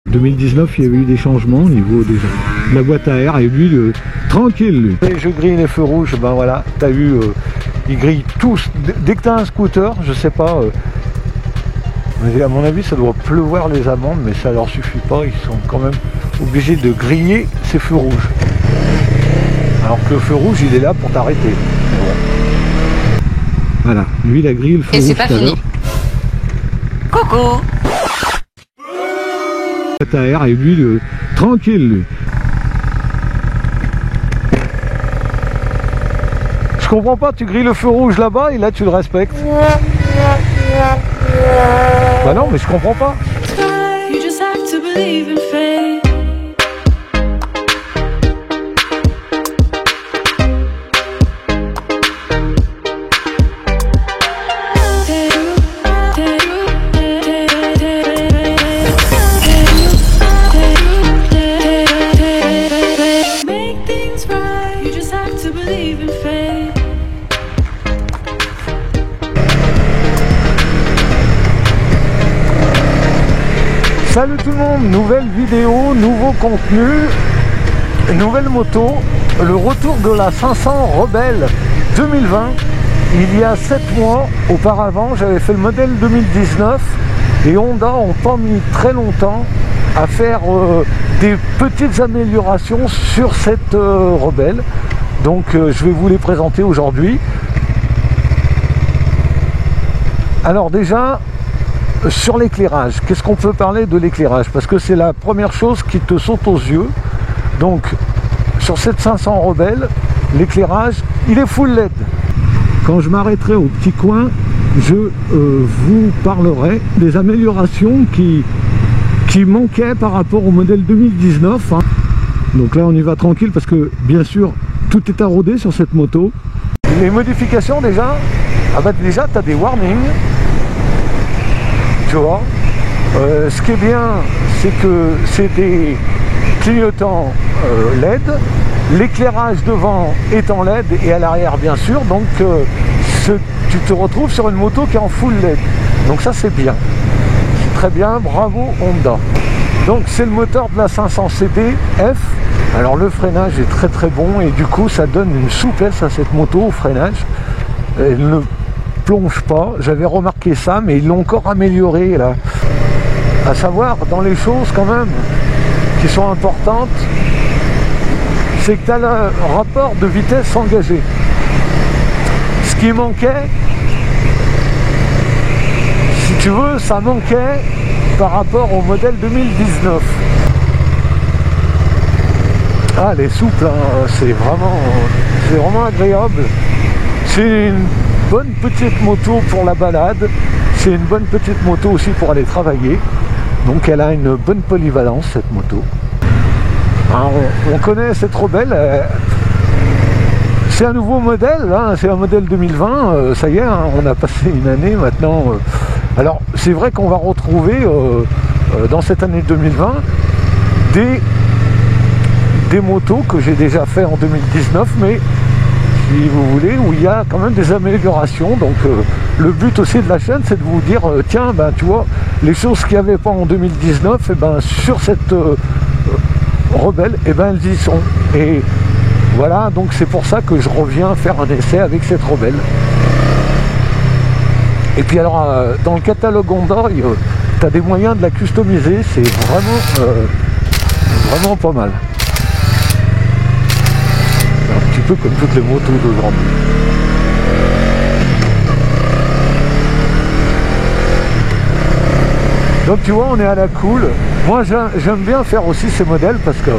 2019, il y avait eu des changements au niveau de la boîte à air et lui, tranquille lui. Et je grille les feux rouges, ben voilà, t'as vu, ils grillent tous. Dès que t'as un scooter, je sais pas, à mon avis ça doit pleuvoir les amendes, mais ça leur suffit pas, ils sont quand même obligés de griller ces feux rouges. Alors que le feu rouge, il est là pour t'arrêter. Bon. Voilà, lui il a grillé le feu rouge. Et c'est pas fini. Coucou. À air et lui, tranquille lui. Je comprends pas, tu grilles le feu rouge là-bas et là tu le respectes. Bah non, mais je comprends pas. Salut tout le monde, nouvelle vidéo, nouveau contenu, nouvelle moto, le retour de la 500 Rebelle 2020. Il y a 7 mois auparavant, j'avais fait le modèle 2019 et Honda ont pas mis très longtemps à faire des petites améliorations sur cette Rebelle. Donc je vais vous les présenter aujourd'hui. Alors déjà, sur l'éclairage, qu'est-ce qu'on peut parler de l'éclairage? Parce que c'est la première chose qui te saute aux yeux. Donc, sur cette 500 Rebelle, l'éclairage, il est full LED. Quand je m'arrêterai au petit coin, je vous parlerai des améliorations qui manquaient par rapport au modèle 2019. Hein. Donc là, on y va tranquille parce que, bien sûr, tout est à roder sur cette moto. Les modifications, déjà, ah bah déjà, tu as des warnings. Tu vois, ce qui est bien, c'est que c'est des clignotants LED, l'éclairage devant est en LED et à l'arrière bien sûr, donc tu te retrouves sur une moto qui est en full LED, donc ça c'est bien, c'est très bien, bravo Honda. Donc c'est le moteur de la 500 CD F, alors le freinage est très très bon et du coup ça donne une souplesse à cette moto au freinage. Elle ne plonge pas, j'avais remarqué ça, mais ils l'ont encore amélioré là. À savoir, dans les choses quand même qui sont importantes, c'est que tu as le rapport de vitesse engagé. Ce qui manquait, si tu veux, ça manquait par rapport au modèle 2019. Ah, elle est souple, hein, c'est vraiment agréable. C'est une bonne petite moto pour la balade, c'est une bonne petite moto aussi pour aller travailler, donc elle a une bonne polyvalence cette moto. Alors, on connaît cette Rebelle, c'est un nouveau modèle, hein, c'est un modèle 2020, ça y est, hein, on a passé une année maintenant. Alors c'est vrai qu'on va retrouver dans cette année 2020 des motos que j'ai déjà fait en 2019, mais si vous voulez, où il y a quand même des améliorations. Donc le but aussi de la chaîne, c'est de vous dire tiens, ben tu vois, les choses qu'il n'y avait pas en 2019, et ben sur cette Rebelle, et ben elles y sont. Et voilà, donc c'est pour ça que je reviens faire un essai avec cette Rebelle. Et puis alors dans le catalogue Honda, tu as des moyens de la customiser, c'est vraiment pas mal. Un petit peu comme toutes les motos d'aujourd'hui. Donc tu vois, on est à la cool. Moi j'aime bien faire aussi ces modèles parce que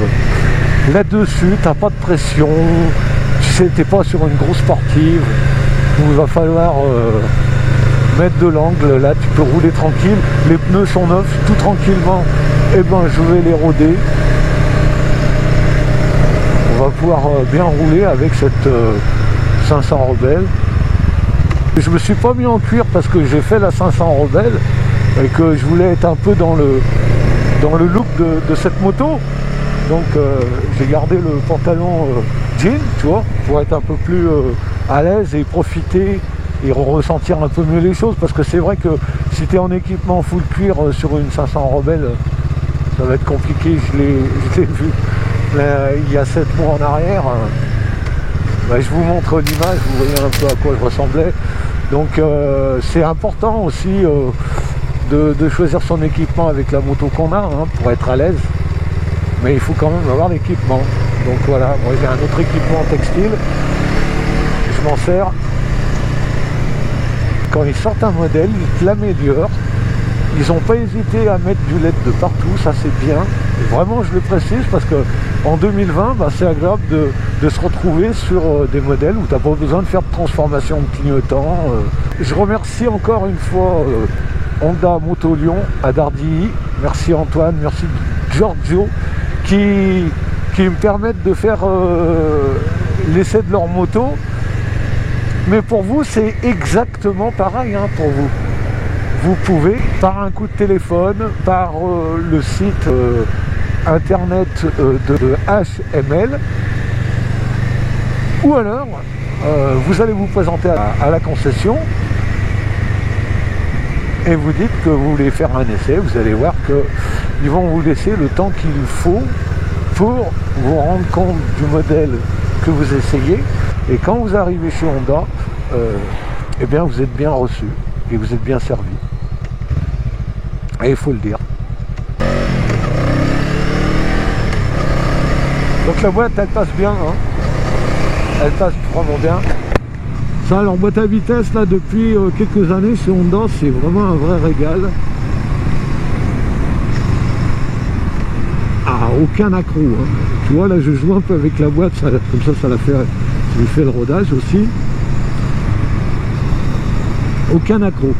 là-dessus, t'as pas de pression, tu sais, t'es pas sur une grosse sportive où il va falloir mettre de l'angle. Là tu peux rouler tranquille, les pneus sont neufs, tout tranquillement, et ben je vais les roder. On va pouvoir bien rouler avec cette 500 Rebelle. Je me suis pas mis en cuir parce que j'ai fait la 500 Rebelle et que je voulais être un peu dans le look de cette moto. Donc j'ai gardé le pantalon jean, tu vois, pour être un peu plus à l'aise et profiter et ressentir un peu mieux les choses. Parce que c'est vrai que si tu es en équipement full cuir sur une 500 Rebelle, ça va être compliqué, je l'ai vu là, il y a 7 mois en arrière. Bah, je vous montre l'image, vous voyez un peu à quoi je ressemblais. Donc c'est important aussi de choisir son équipement avec la moto qu'on a hein, pour être à l'aise. Mais il faut quand même avoir l'équipement. Donc voilà, moi j'ai un autre équipement textile. Je m'en sers. Quand ils sortent un modèle, ils te l'améliorent. Ils n'ont pas hésité à mettre du LED de partout, ça c'est bien. Et vraiment je le précise parce que en 2020, bah, c'est agréable de se retrouver sur des modèles où tu n'as pas besoin de faire de transformation de clignotants. Je remercie encore une fois Honda Moto Lyon à Dardilly. Merci Antoine, merci Giorgio qui me permettent de faire l'essai de leur moto. Mais pour vous, c'est exactement pareil hein, pour vous. Vous pouvez, par un coup de téléphone, par le site internet de HML, ou alors vous allez vous présenter à la concession et vous dites que vous voulez faire un essai. Vous allez voir qu'ils vont vous laisser le temps qu'il faut pour vous rendre compte du modèle que vous essayez. Et quand vous arrivez chez Honda, eh bien vous êtes bien reçu et vous êtes bien servi. Et il faut le dire. Donc la boîte elle passe bien, hein. Elle passe vraiment bien. Ça, leur boîte à vitesse là depuis quelques années chez Honda, c'est vraiment un vrai régal. Ah, aucun accro. Hein. Tu vois là je joue un peu avec la boîte, ça, comme ça la fait, ça lui fait le rodage aussi. Aucun accro.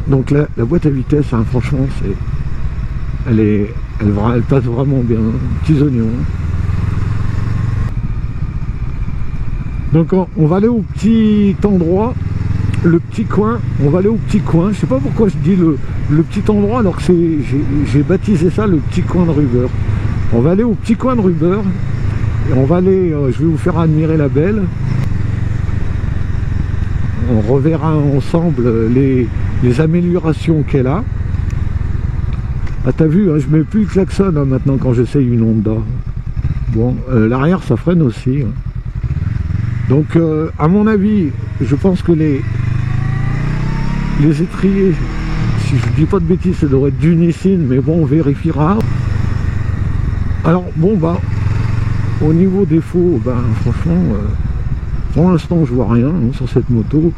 Donc la boîte à vitesse, hein, franchement, elle passe vraiment bien, petits oignons. Donc on va aller au petit endroit, le petit coin, on va aller au petit coin. Je sais pas pourquoi je dis le petit endroit alors que j'ai baptisé ça le petit coin de Ruber. On va aller au petit coin de Ruber et on va aller, je vais vous faire admirer la belle. On reverra ensemble les améliorations qu'elle a. Ah t'as vu, hein, je mets plus le klaxon hein, maintenant quand j'essaye une Honda. Bon, l'arrière ça freine aussi. Hein. Donc à mon avis, je pense que les étriers, si je dis pas de bêtises, ça devrait être du Nissin, mais bon on vérifiera. Alors bon bah, au niveau défaut, ben franchement, pour l'instant je vois rien hein, sur cette moto.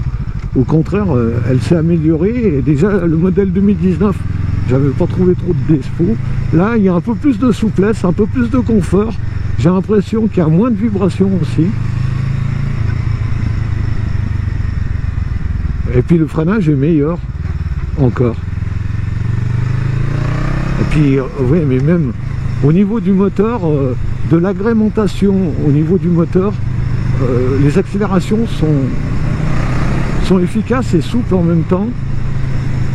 Au contraire, elle s'est améliorée et déjà le modèle 2019, j'avais pas trouvé trop de défauts. Là, il y a un peu plus de souplesse, un peu plus de confort. J'ai l'impression qu'il y a moins de vibrations aussi. Et puis le freinage est meilleur encore. Et puis, oui, mais même au niveau du moteur, de l'agrémentation au niveau du moteur, les accélérations sont efficaces et souples en même temps.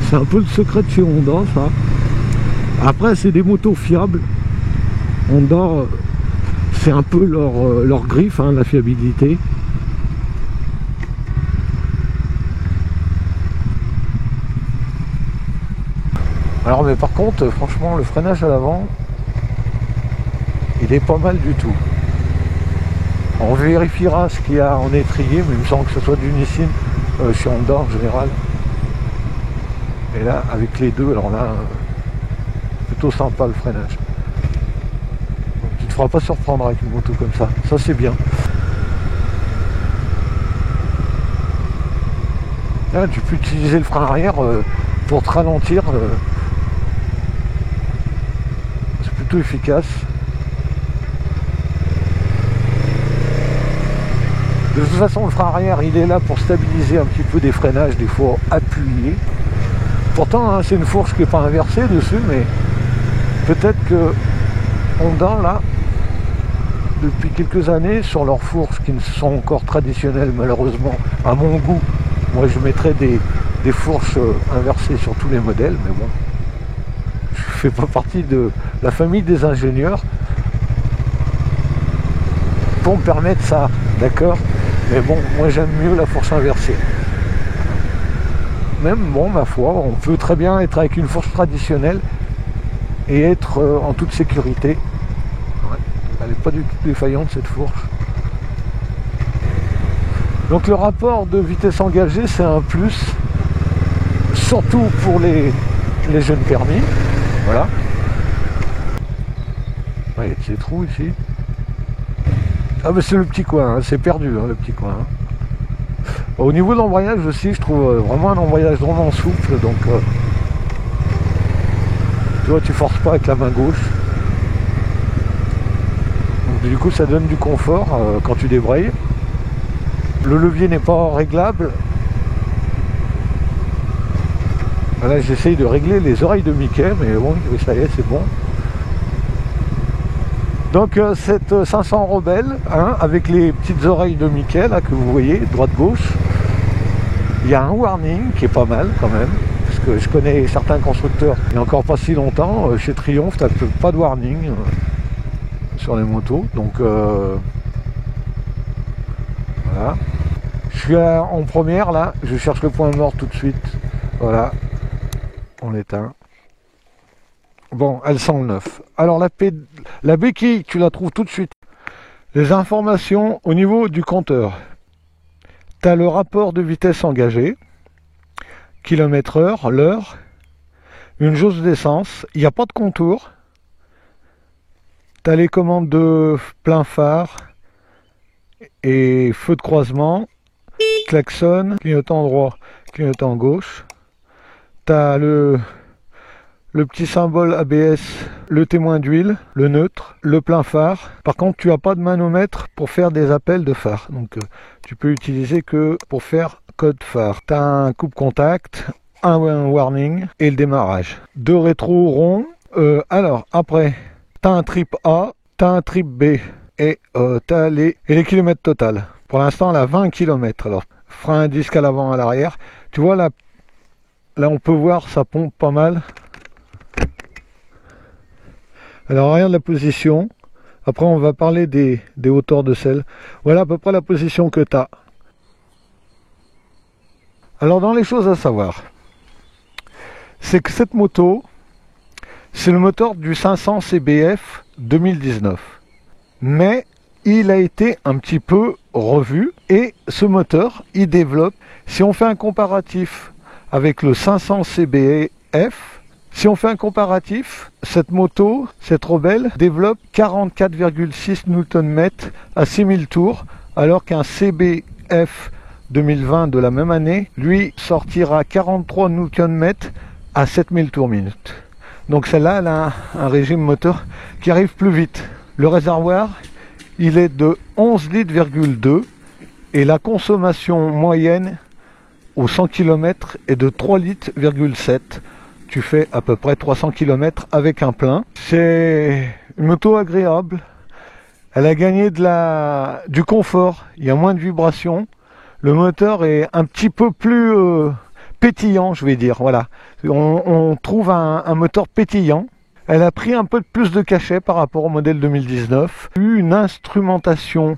C'est un peu le secret de chez Honda, ça. Après, c'est des motos fiables. Honda, c'est un peu leur griffe, hein, la fiabilité. Alors, mais par contre, franchement, le freinage à l'avant, il est pas mal du tout. On vérifiera ce qu'il y a en étrier, mais il me semble que ce soit du Nissin chez Honda en général. Et là, avec les deux, alors là, plutôt sympa le freinage. Donc, tu te feras pas surprendre avec une moto comme ça. Ça, c'est bien. Là, tu peux utiliser le frein arrière pour te ralentir. C'est plutôt efficace. De toute façon, le frein arrière, il est là pour stabiliser un petit peu des freinages, des fois appuyés. Pourtant, hein, c'est une fourche qui n'est pas inversée dessus, mais peut-être que Honda, là, depuis quelques années, sur leurs fourches qui ne sont encore traditionnelles, malheureusement, à mon goût, moi je mettrais des fourches inversées sur tous les modèles, mais bon, je ne fais pas partie de la famille des ingénieurs pour me permettre ça, d'accord? Mais bon, moi j'aime mieux la fourche inversée. même, bon, ma foi, on peut très bien être avec une fourche traditionnelle et être en toute sécurité. Ouais, elle n'est pas du tout défaillante, cette fourche. Donc le rapport de vitesse engagée, c'est un plus, surtout pour les jeunes permis. Voilà. Ouais, il y a de ces trous ici. Ah mais c'est le petit coin, hein, c'est perdu hein, le petit coin. Hein. Au niveau de l'embrayage aussi, je trouve vraiment un embrayage vraiment souple, donc tu vois, tu forces pas avec la main gauche. Donc, du coup, ça donne du confort quand tu débrayes. Le levier n'est pas réglable. Là, j'essaye de régler les oreilles de Mickey, mais bon, ça y est, c'est bon. Donc cette 500 Rebelle, hein, avec les petites oreilles de Mickey là que vous voyez, droite-gauche, il y a un warning qui est pas mal quand même, parce que je connais certains constructeurs, il n'y a encore pas si longtemps, chez Triumph, tu n'as pas de warning sur les motos, donc voilà. Je suis en première là, je cherche le point mort tout de suite, voilà, on l'éteint. Bon, elle sent le neuf. Alors la béquille, tu la trouves tout de suite. Les informations au niveau du compteur. Tu as le rapport de vitesse engagée, kilomètre-heure, l'heure, une jauge d'essence, il n'y a pas de contour. Tu as les commandes de plein phare et feu de croisement, klaxon, clignotant droit, clignotant gauche. Tu as le petit symbole ABS, le témoin d'huile, le neutre, le plein phare. Par contre, tu n'as pas de manomètre pour faire des appels de phare. Donc, tu peux utiliser que pour faire code phare. Tu as un coupe-contact, un warning et le démarrage. Deux rétros ronds. Alors, après, tu as un trip A, tu as un trip B et tu as les kilomètres total. Pour l'instant, elle a 20 km. Alors, frein, disque à l'avant, à l'arrière. Tu vois, là, on peut voir, ça pompe pas mal. Alors regarde la position, après on va parler des hauteurs de selle. Voilà à peu près la position que tu as. Alors dans les choses à savoir, c'est que cette moto, c'est le moteur du 500 CBF 2019. Mais il a été un petit peu revu et ce moteur, il développe, si on fait un comparatif avec le 500 CBF, si on fait un comparatif, cette moto, cette Rebelle, développe 44,6 Nm à 6000 tours, alors qu'un CBF 2020 de la même année, lui, sortira 43 Nm à 7000 tours minute. Donc celle-là, elle a un régime moteur qui arrive plus vite. Le réservoir, il est de 11,2 litres et la consommation moyenne au 100 km est de 3,7 litres. Tu fais à peu près 300 km avec un plein. C'est une moto agréable. Elle a gagné du confort. Il y a moins de vibrations. Le moteur est un petit peu plus pétillant, je vais dire. Voilà. On trouve un moteur pétillant. Elle a pris un peu plus de cachet par rapport au modèle 2019. Il y a eu une instrumentation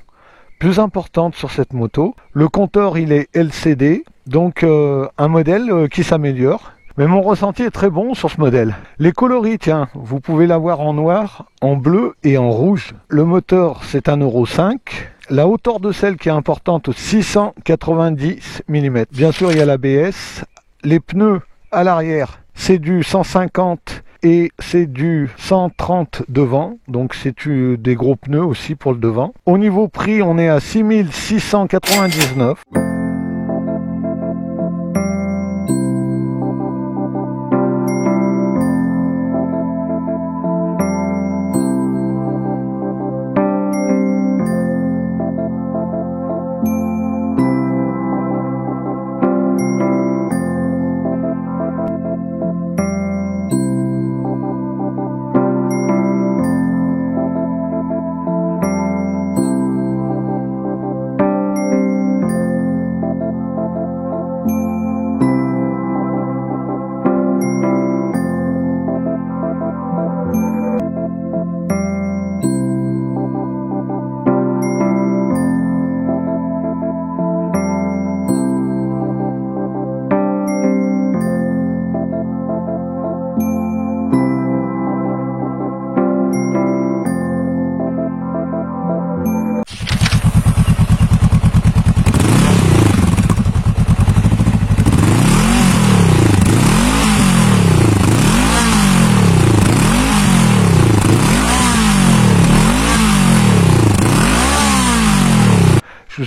plus importante sur cette moto. Le compteur, il est LCD. Donc un modèle qui s'améliore. Mais mon ressenti est très bon sur ce modèle. Les coloris, tiens, vous pouvez l'avoir en noir, en bleu et en rouge. Le moteur, c'est 1,5 €. La hauteur de selle qui est importante, 690 mm. Bien sûr, il y a l'ABS. Les pneus à l'arrière, c'est du 150 et c'est du 130 devant. Donc c'est des gros pneus aussi pour le devant. Au niveau prix, on est à 6699 €.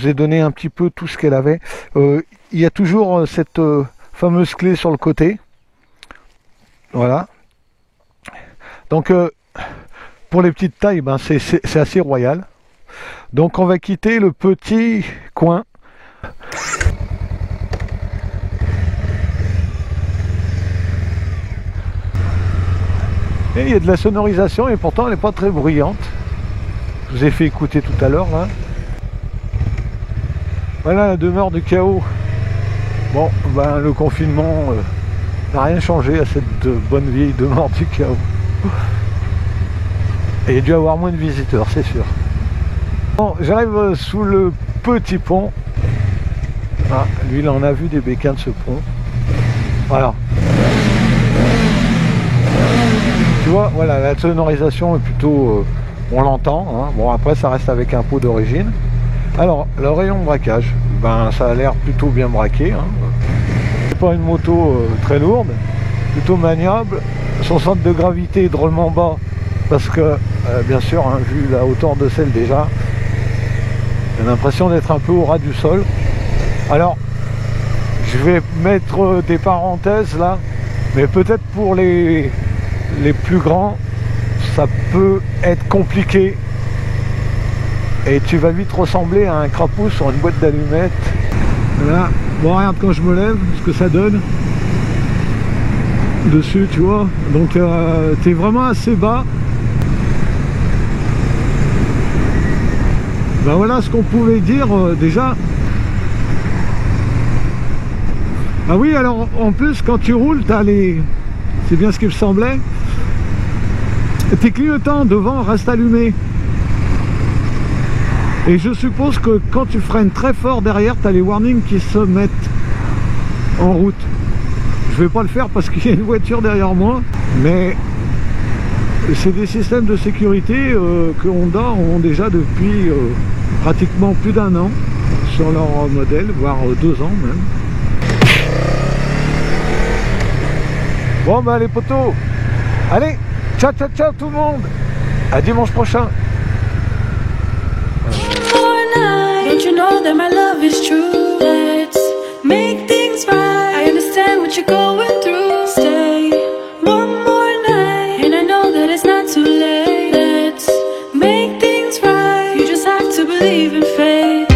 vous ai donné un petit peu tout ce qu'elle avait. Il y a toujours cette fameuse clé sur le côté. Voilà. Donc pour les petites tailles, ben, c'est assez royal. Donc on va quitter le petit coin. Et il y a de la sonorisation et pourtant elle n'est pas très bruyante. Je vous ai fait écouter tout à l'heure là. Voilà la demeure du chaos. Bon, ben le confinement n'a rien changé à cette bonne vieille demeure du chaos. Et il y a dû avoir moins de visiteurs, c'est sûr. Bon, j'arrive sous le petit pont. Ah, lui il en a vu des bécanes de ce pont. Voilà. Tu vois, voilà, la sonorisation est plutôt... on l'entend, hein. Bon après ça reste avec un pot d'origine. Alors, le rayon braquage, ben ça a l'air plutôt bien braqué, hein. C'est pas une moto très lourde, plutôt maniable. Son centre de gravité est drôlement bas, parce que, bien sûr, hein, vu la hauteur de celle déjà, j'ai l'impression d'être un peu au ras du sol. Alors, je vais mettre des parenthèses là, mais peut-être pour les plus grands, ça peut être compliqué et tu vas vite ressembler à un crapaud sur une boîte d'allumettes. Là, bon regarde quand je me lève, ce que ça donne dessus, tu vois. Donc t'es vraiment assez bas. Ben voilà ce qu'on pouvait dire déjà. Ah oui, alors en plus quand tu roules, t'as les... C'est bien ce qu'il me semblait. Tes clignotants devant restent allumés. Et je suppose que quand tu freines très fort derrière, tu as les warnings qui se mettent en route. Je vais pas le faire parce qu'il y a une voiture derrière moi, mais c'est des systèmes de sécurité que Honda ont déjà depuis pratiquement plus d'1 an sur leur modèle, voire 2 ans même. Bon ben les potos, allez, ciao ciao ciao tout le monde, à dimanche prochain. Don't you know that my love is true? Let's make things right. I understand what you're going through. Stay one more night, and I know that it's not too late. Let's make things right. You just have to believe in fate.